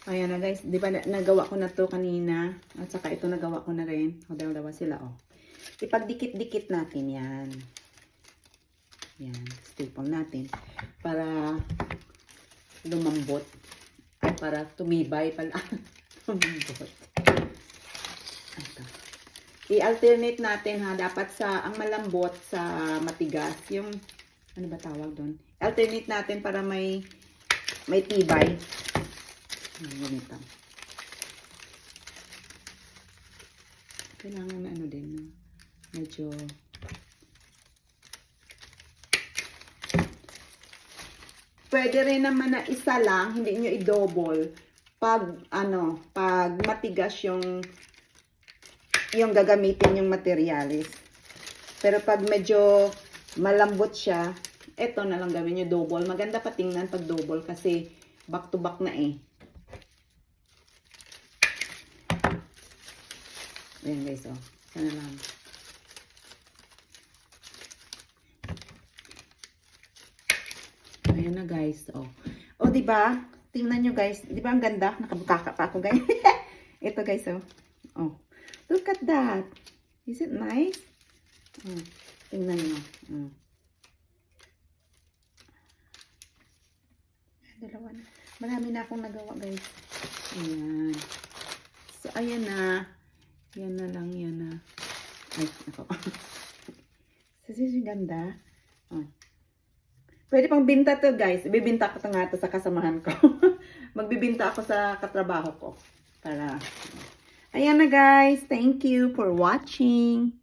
Ayan na guys, di ba nagawa ko na to kanina? At saka ito nagawa ko na rin. O, dalawa sila, oh. Ipagdikit-dikit natin yan. Yan, staple natin. Para lumambot. Ay, para tumibay pala. Lumambot. Ito. I-alternate natin ha. Dapat sa, ang malambot sa matigas. Yung, ano ba tawag doon? Alternate natin para may tibay. Ganito. Kailangan na ano din, no? Medyo pwede rin naman na isa lang, hindi nyo i-double pag ano, pag matigas yung gagamitin yung materialis. Pero pag medyo malambot siya, eto na lang gawin nyo double. Maganda pa tingnan pag double kasi back to back na eh. Ayan guys, oh. Sana lang. Ayan na guys, oh. Oh, diba? Tingnan nyo guys. Diba ang ganda? Nakabukaka pa ako guys. Ito guys, oh. Oh. Look at that. Is it nice? Oh. Tingnan nyo. Oh. Dalawa na. Marami na akong nagawa guys. Ayan. So, ayan na. Yan na lang, yan na. Ay, ako. Kasi ganda. Oh. Pwede pang binta to guys. Bibinta ko to nga to sa kasamahan ko. Magbibinta ako sa katrabaho ko. Para, ayan na guys. Thank you for watching.